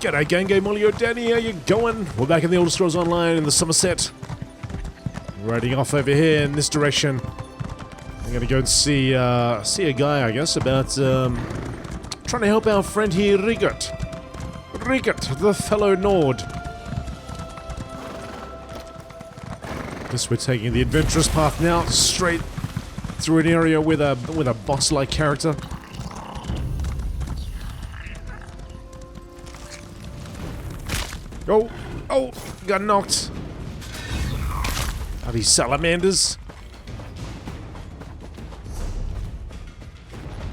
G'day gang, GameolioDan, how you going? We're back in the Elder Scrolls Online in the Summerset. Riding off over here in this direction. I'm gonna go and see a guy, I guess, about trying to help our friend here, Rigert, the fellow Nord. Guess we're taking the adventurous path now, straight through an area with a boss-like character. Oh, got knocked. Are these salamanders?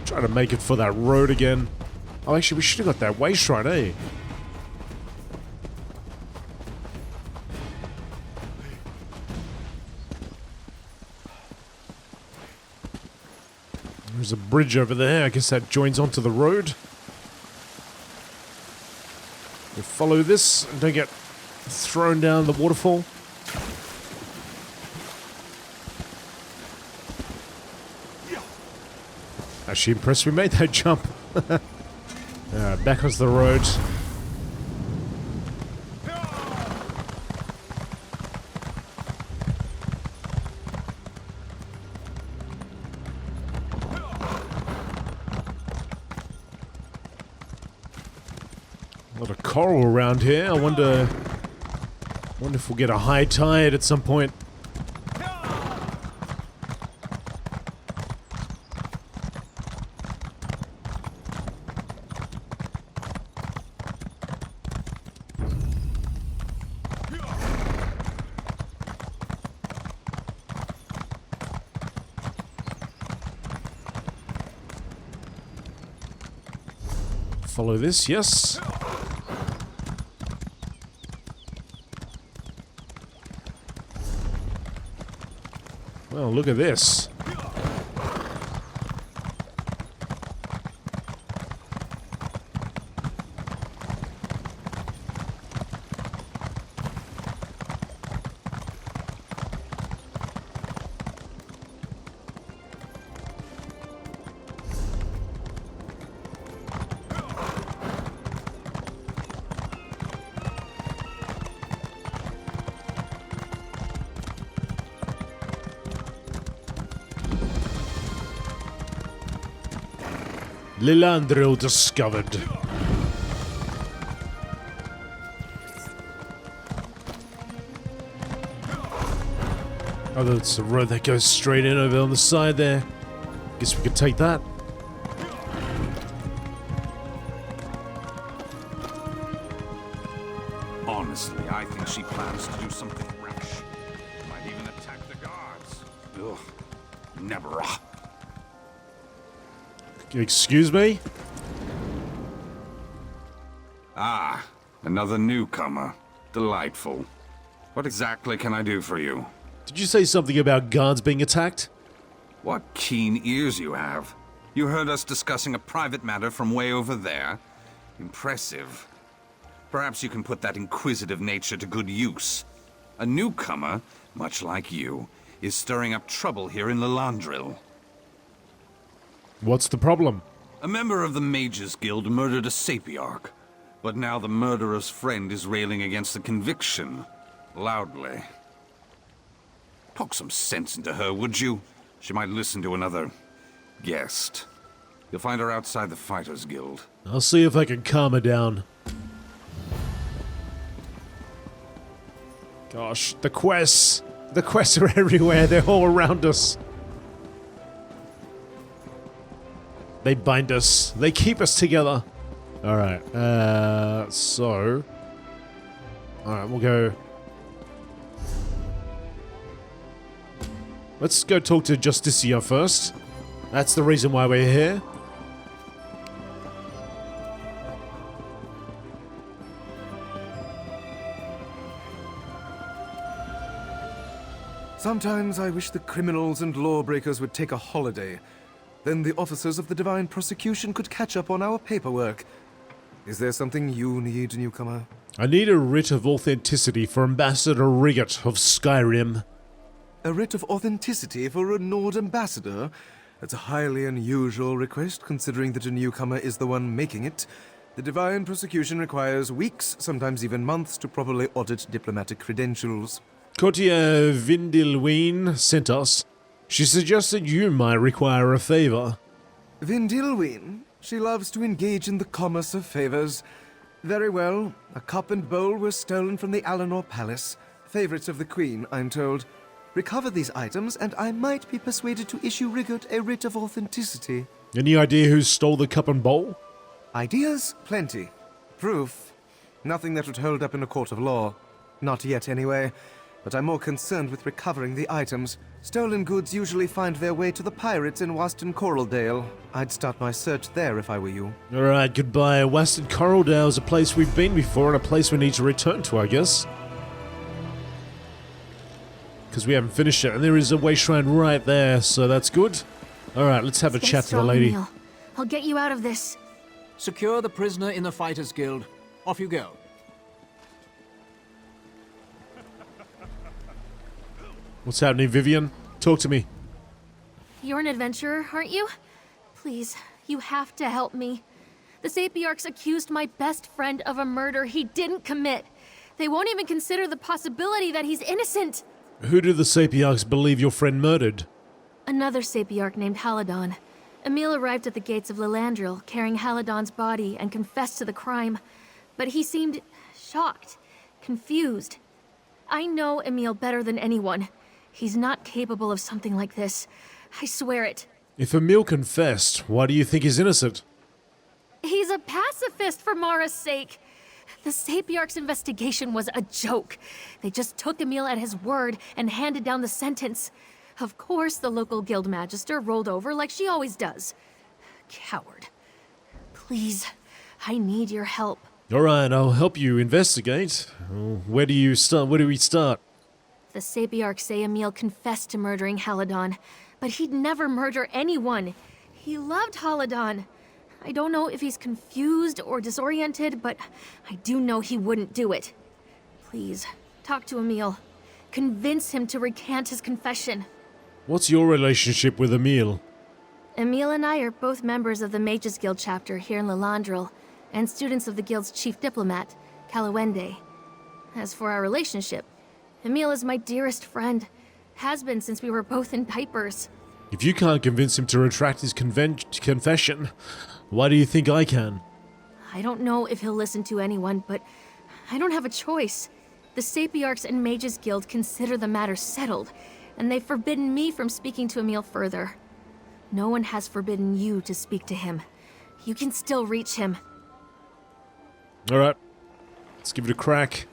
Trying to make it for that road again. Oh, actually, we should have got that way shrine, eh? There's a bridge over there. I guess that joins onto the road. We'll follow this and don't get thrown down the waterfall. Actually impressed we made that jump. Back onto the road. A lot of coral around here. I wonder if we'll get a high tide at some point. Follow this, yes. Well, look at this. Lillandril discovered. Oh, that's a road that goes straight in over on the side there. Guess we could take that. Honestly, I think she plans to do something rash. Might even attack the guards. Ugh. Never. Excuse me? Ah, another newcomer. Delightful. What exactly can I do for you? Did you say something about guards being attacked? What keen ears you have. You heard us discussing a private matter from way over there? Impressive. Perhaps you can put that inquisitive nature to good use. A newcomer, much like you, is stirring up trouble here in Lillandril. What's the problem? A member of the Mages Guild murdered a sapiarch, but now the murderer's friend is railing against the conviction. Loudly. Talk some sense into her, would you? She might listen to another guest. You'll find her outside the Fighters Guild. I'll see if I can calm her down. Gosh, the quests are everywhere. They're all around us. They bind us. They keep us together. Alright, so... Alright, we'll go... Let's go talk to Justicia first. That's the reason why we're here. Sometimes I wish the criminals and lawbreakers would take a holiday. Then the officers of the Divine Prosecution could catch up on our paperwork. Is there something you need, newcomer? I need a writ of authenticity for Ambassador Rigert of Skyrim. A writ of authenticity for a Nord ambassador? That's a highly unusual request, considering that a newcomer is the one making it. The divine prosecution requires weeks, sometimes even months, to properly audit diplomatic credentials. Courtier Vindilween sent us. She suggested you might require a favor. Vindilween? She loves to engage in the commerce of favors. Very well. A cup and bowl were stolen from the Alinor Palace. Favorites of the Queen, I'm told. Recover these items, and I might be persuaded to issue Rigot a writ of authenticity. Any idea who stole the cup and bowl? Ideas? Plenty. Proof? Nothing that would hold up in a court of law. Not yet, anyway. But I'm more concerned with recovering the items. Stolen goods usually find their way to the pirates in Waston Coraldale. I'd start my search there if I were you. Alright, goodbye. Waston Coraldale is a place we've been before and a place we need to return to, I guess. Because we haven't finished it, and there is a way shrine right there, so that's good. Alright, let's have a chat to the lady. Emil. I'll get you out of this. Secure the prisoner in the Fighters Guild. Off you go. What's happening, Vivian? Talk to me. You're an adventurer, aren't you? Please, you have to help me. The Sapiarchs accused my best friend of a murder he didn't commit. They won't even consider the possibility that he's innocent. Who do the Sapiarchs believe your friend murdered? Another Sapiarch named Halidon. Emil arrived at the gates of Lillandril, carrying Halidon's body, and confessed to the crime. But he seemed shocked, confused. I know Emil better than anyone. He's not capable of something like this. I swear it. If Emil confessed, why do you think he's innocent? He's a pacifist for Mara's sake. The Sapiarch's investigation was a joke. They just took Emil at his word and handed down the sentence. Of course, the local guild magister rolled over like she always does. Coward. Please, I need your help. Alright, I'll help you investigate. Where do you start? Where do we start? The Sapiarchs say Emil confessed to murdering Halidon, but he'd never murder anyone. He loved Halidon. I don't know if he's confused or disoriented, but I do know he wouldn't do it. Please, talk to Emil. Convince him to recant his confession. What's your relationship with Emil? Emil and I are both members of the Mages Guild chapter here in Lillandril, and students of the guild's chief diplomat, Calawende. As for our relationship, Emil is my dearest friend. Has been since we were both in diapers. If you can't convince him to retract his confession, why do you think I can? I don't know if he'll listen to anyone, but I don't have a choice. The Sapiarchs and Mages Guild consider the matter settled, and they've forbidden me from speaking to Emil further. No one has forbidden you to speak to him. You can still reach him. Alright, let's give it a crack.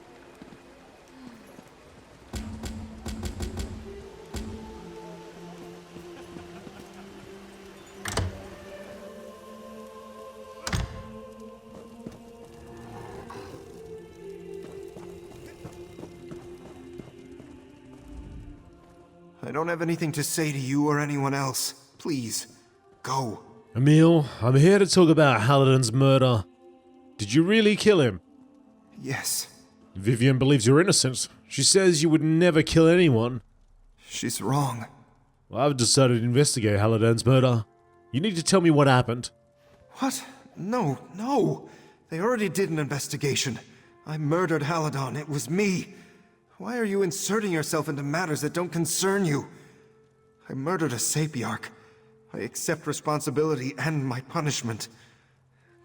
I don't have anything to say to you or anyone else. Please, go. Emil, I'm here to talk about Halidon's murder. Did you really kill him? Yes. Vivian believes you're innocent. She says you would never kill anyone. She's wrong. Well, I've decided to investigate Halidon's murder. You need to tell me what happened. What? No. They already did an investigation. I murdered Halidon. It was me. Why are you inserting yourself into matters that don't concern you? I murdered a Sapiarch. I accept responsibility and my punishment.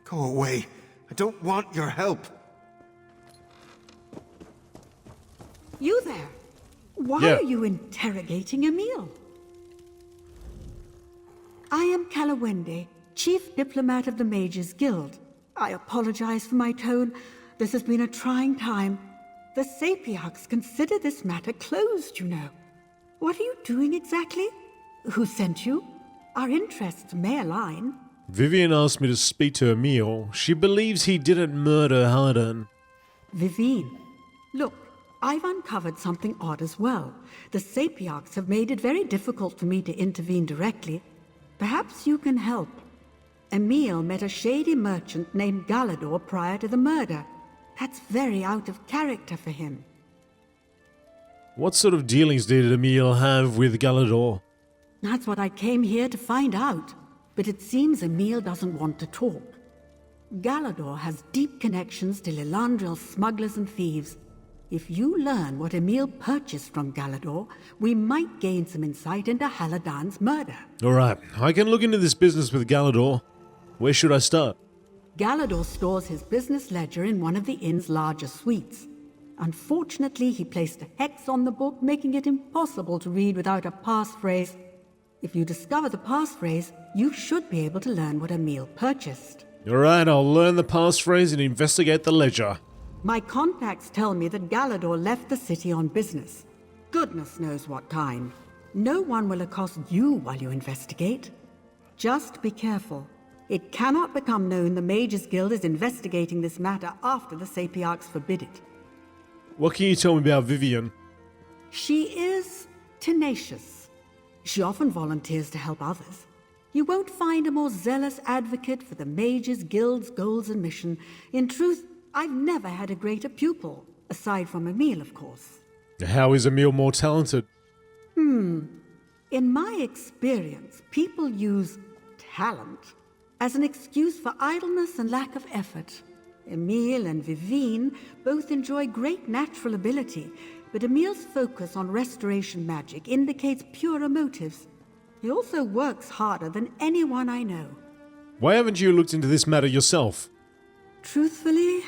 Go away. I don't want your help. You there? Why Yeah. are you interrogating Emil? I am Calawende, Chief Diplomat of the Mages Guild. I apologize for my tone. This has been a trying time. The Sapiarchs consider this matter closed, you know. What are you doing exactly? Who sent you? Our interests may align. Vivian asked me to speak to Emil. She believes he didn't murder Halidon. Vivine, look, I've uncovered something odd as well. The Sapiarchs have made it very difficult for me to intervene directly. Perhaps you can help. Emil met a shady merchant named Galador prior to the murder. That's very out of character for him. What sort of dealings did Emil have with Galador? That's what I came here to find out. But it seems Emil doesn't want to talk. Galador has deep connections to Lillandril smugglers and thieves. If you learn what Emil purchased from Galador, we might gain some insight into Haladan's murder. Alright, I can look into this business with Galador. Where should I start? Galador stores his business ledger in one of the inn's larger suites. Unfortunately, he placed a hex on the book, making it impossible to read without a passphrase. If you discover the passphrase, you should be able to learn what Emil purchased. Alright, I'll learn the passphrase and investigate the ledger. My contacts tell me that Galador left the city on business. Goodness knows what kind. No one will accost you while you investigate. Just be careful. It cannot become known the Mages Guild is investigating this matter after the Sapiarchs forbid it. What can you tell me about Vivian? She is tenacious. She often volunteers to help others. You won't find a more zealous advocate for the Mages Guild's goals and mission. In truth, I've never had a greater pupil, aside from Emil, of course. How is Emil more talented? In my experience, people use talent as an excuse for idleness and lack of effort. Emil and Vivine both enjoy great natural ability, but Emil's focus on restoration magic indicates purer motives. He also works harder than anyone I know. Why haven't you looked into this matter yourself? Truthfully,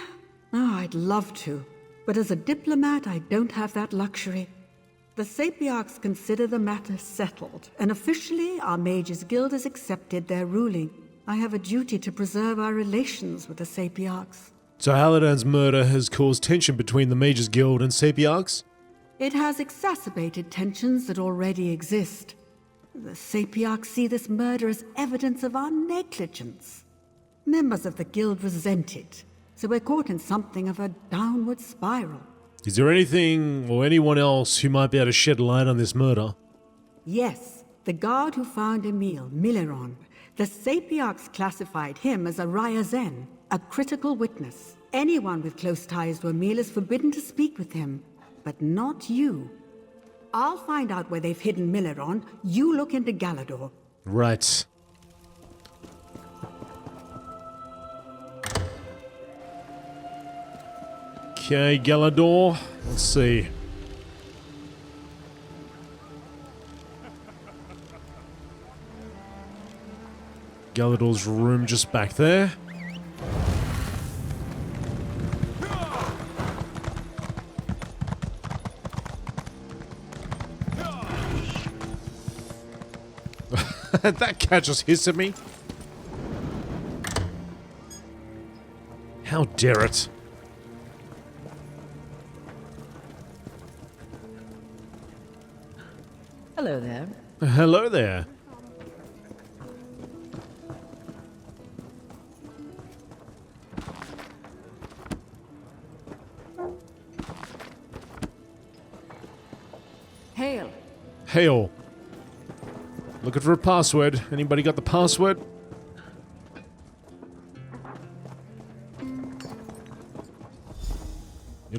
I'd love to, but as a diplomat, I don't have that luxury. The Sapiarchs consider the matter settled, and officially, our Mages Guild has accepted their ruling. I have a duty to preserve our relations with the Sapiarchs. So Haladan's murder has caused tension between the Mages Guild and Sapiarchs? It has exacerbated tensions that already exist. The Sapiarchs see this murder as evidence of our negligence. Members of the Guild resent it, so we're caught in something of a downward spiral. Is there anything or anyone else who might be able to shed light on this murder? Yes, the guard who found Emil, Milleron. The Sapiarchs classified him as a Raya a critical witness. Anyone with close ties to Emil is forbidden to speak with him, but not you. I'll find out where they've hidden Milleron. You look into Galador. Right. Okay, Galador. Let's see. Galador's room just back there. That cat just hissed at me. How dare it? Hello there. Hello there. Hail. Hail. Looking for a password. Anybody got the password? You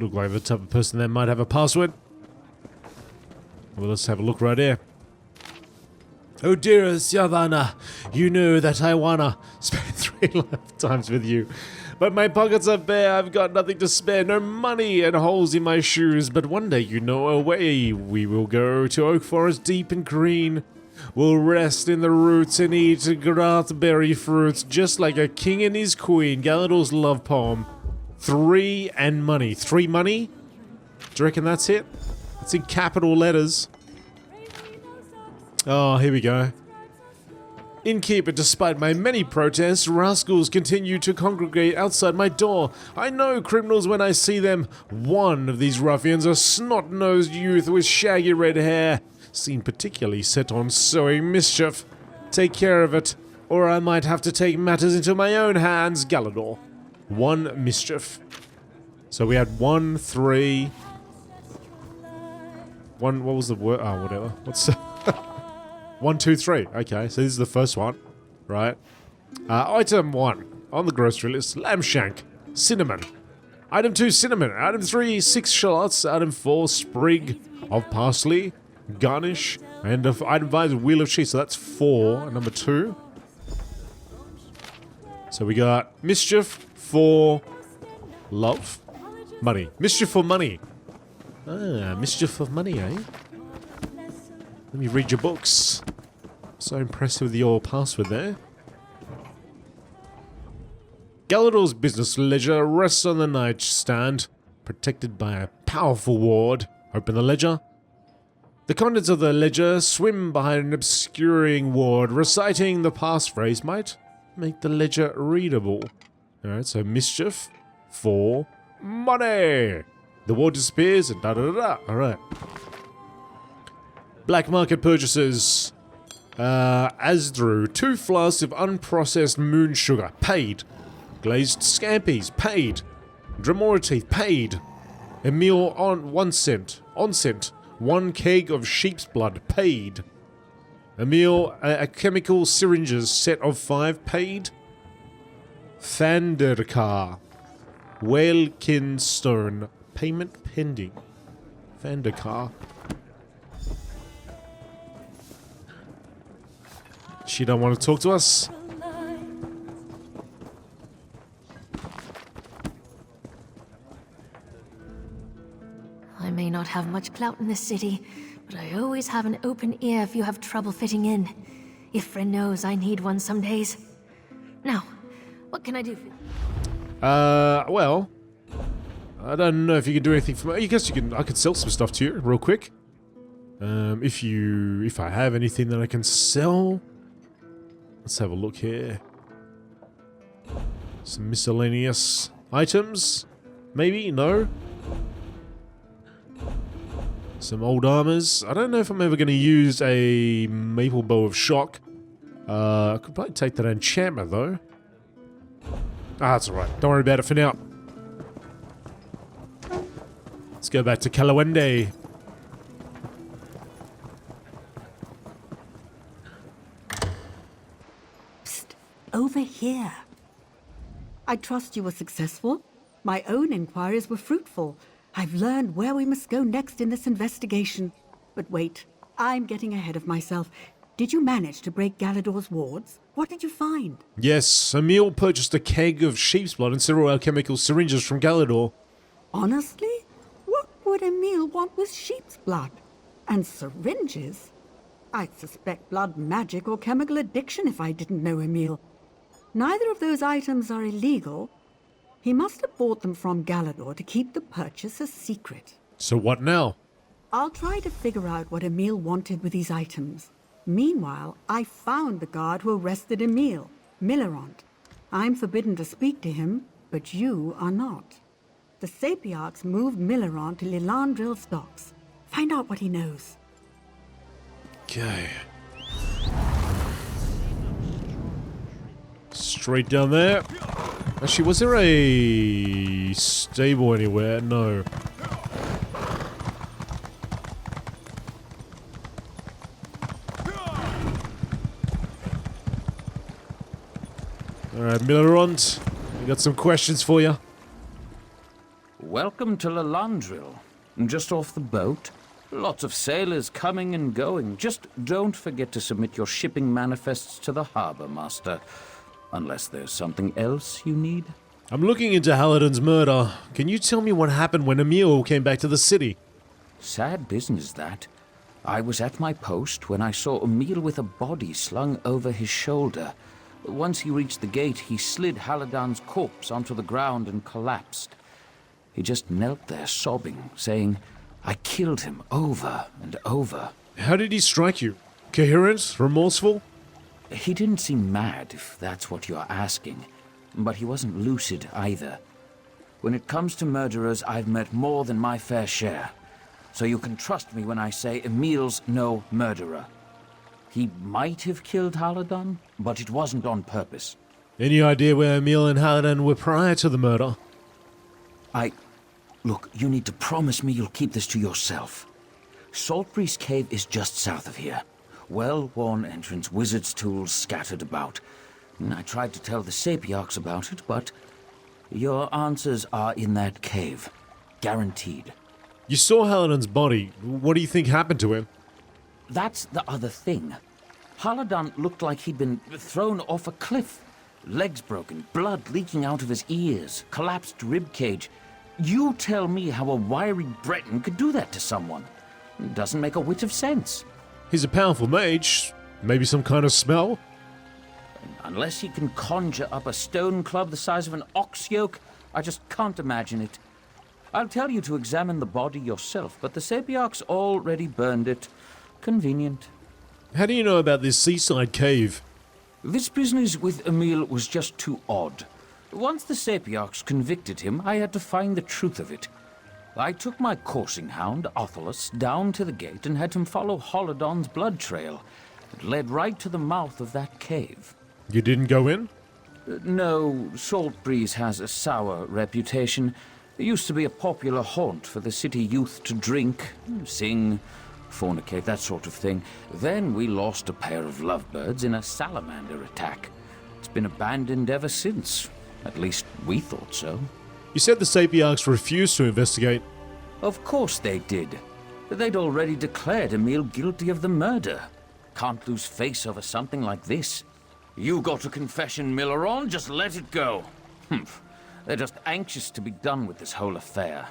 look like the type of person that might have a password. Well, let's have a look right here. Oh dearest Yavanna, you know that I wanna spend 3 lifetimes with you. But my pockets are bare, I've got nothing to spare, no money and holes in my shoes. But one day, you know, away we will go to Oak Forest deep and green. We'll rest in the roots and eat grassberry fruits, just like a king and his queen. Galador's love poem. 3 and money. 3 money? Do you reckon that's it? It's in capital letters. Oh, here we go. Innkeeper, despite my many protests, rascals continue to congregate outside my door. I know criminals when I see them. One of these ruffians, a snot-nosed youth with shaggy red hair, seemed particularly set on sowing mischief. Take care of it, or I might have to take matters into my own hands. Galador. 1 mischief. So we had 1, 3... 1, what was the word? Oh, whatever. What's... 1, 2, 3. Okay, so this is the first one, right? Item 1 on the grocery list: lamb shank, cinnamon. Item 2, cinnamon. Item 3, 6 shallots. Item 4, sprig of parsley, garnish, and item 5 is wheel of cheese. So that's 4. Number 2. So we got mischief for love. Money. Mischief for money. Ah, mischief for money, eh? Let me read your books. So impressed with your password there. Galador's business ledger rests on the nightstand, protected by a powerful ward. Open the ledger. The contents of the ledger swim behind an obscuring ward. Reciting the passphrase might make the ledger readable. Alright, so mischief for money. The ward disappears and da-da-da-da. Alright. Black market purchases. Asdru, 2 flasks of unprocessed moon sugar, paid. Glazed scampies, paid. Dremora teeth, paid. A meal on 1 cent. On cent. 1 keg of sheep's blood, paid. A meal, a chemical syringes, set of 5, paid. Vanderkar. Whalekin stone, payment pending. Vanderkar. She don't want to talk to us. I may not have much clout in this city, but I always have an open ear if you have trouble fitting in. Ifrin knows I need one some days. Now, what can I do for you? Well, I don't know if you can do anything for me. I guess you can. I could sell some stuff to you real quick. If I have anything that I can sell. Let's have a look here. Some miscellaneous items? Maybe? No? Some old armors. I don't know if I'm ever going to use a maple bow of shock. I could probably take that enchantment though. Ah, that's alright. Don't worry about it for now. Let's go back to Kalawende. Over here. I trust you were successful. My own inquiries were fruitful. I've learned where we must go next in this investigation. But wait, I'm getting ahead of myself. Did you manage to break Galador's wards? What did you find? Yes, Emil purchased a keg of sheep's blood and several alchemical syringes from Galador. Honestly? What would Emil want with sheep's blood? And syringes? I'd suspect blood magic or chemical addiction if I didn't know Emil. Neither of those items are illegal. He must have bought them from Galador to keep the purchase a secret. So what now? I'll try to figure out what Emil wanted with these items. Meanwhile, I found the guard who arrested Emil, Millerant. I'm forbidden to speak to him, but you are not. The Sapiarchs moved Millerant to Lillandril stocks. Find out what he knows. Okay. Straight down there. Actually, was there a stable anywhere? No. Alright, Millerant. I got some questions for you. Welcome to Lillandril. Just off the boat. Lots of sailors coming and going. Just don't forget to submit your shipping manifests to the harbor master. Unless there's something else you need. I'm looking into Halidon's murder. Can you tell me what happened when Emil came back to the city? Sad business, that. I was at my post when I saw Emil with a body slung over his shoulder. Once he reached the gate, he slid Halidon's corpse onto the ground and collapsed. He just knelt there sobbing, saying, "I killed him over and over." How did he strike you? Coherent? Remorseful? He didn't seem mad, if that's what you're asking. But he wasn't lucid either. When it comes to murderers, I've met more than my fair share. So you can trust me when I say Emil's no murderer. He might have killed Halidon, but it wasn't on purpose. Any idea where Emil and Halidon were prior to the murder? Look, you need to promise me you'll keep this to yourself. Saltbreeze Cave is just south of here. Well-worn entrance, wizard's tools scattered about. I tried to tell the Sapiarchs about it, but your answers are in that cave. Guaranteed. You saw Halidon's body. What do you think happened to him? That's the other thing. Halidon looked like he'd been thrown off a cliff. Legs broken, blood leaking out of his ears, collapsed rib cage. You tell me how a wiry Breton could do that to someone. It doesn't make a whit of sense. He's a powerful mage. Maybe some kind of spell? Unless he can conjure up a stone club the size of an ox yoke, I just can't imagine it. I'll tell you to examine the body yourself, but the Sapiarchs already burned it. Convenient. How do you know about this seaside cave? This business with Emil was just too odd. Once the Sapiarchs convicted him, I had to find the truth of it. I took my coursing hound, Othelus, down to the gate and had him follow Holodon's blood trail. It led right to the mouth of that cave. You didn't go in? No, Saltbreeze has a sour reputation. It used to be a popular haunt for the city youth to drink, sing, fornicate, that sort of thing. Then we lost a pair of lovebirds in a salamander attack. It's been abandoned ever since. At least we thought so. You said the Sapiarchs refused to investigate. Of course they did. They'd already declared Emil guilty of the murder. Can't lose face over something like this. You got a confession, Milleron, just let it go. Humph. They're just anxious to be done with this whole affair.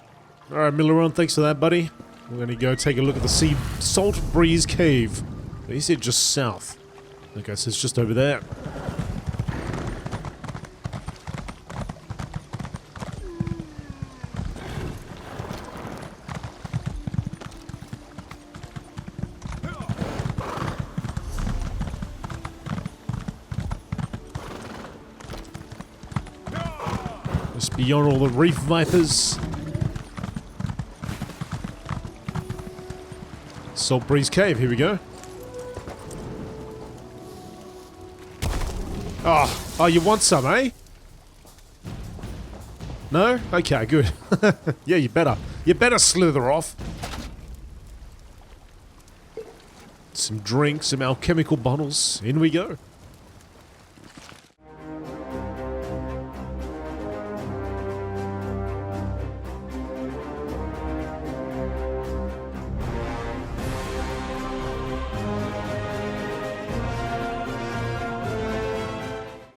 Alright, Milleron, thanks for that, buddy. We're gonna go take a look at the Salt Breeze Cave. He said just south. Okay, so it's just over there. Just beyond all the reef vipers. Salt Breeze Cave, here we go. Oh, you want some, eh? No? Okay, good. Yeah, you better. You better slither off. Some drinks, some alchemical bottles. In we go.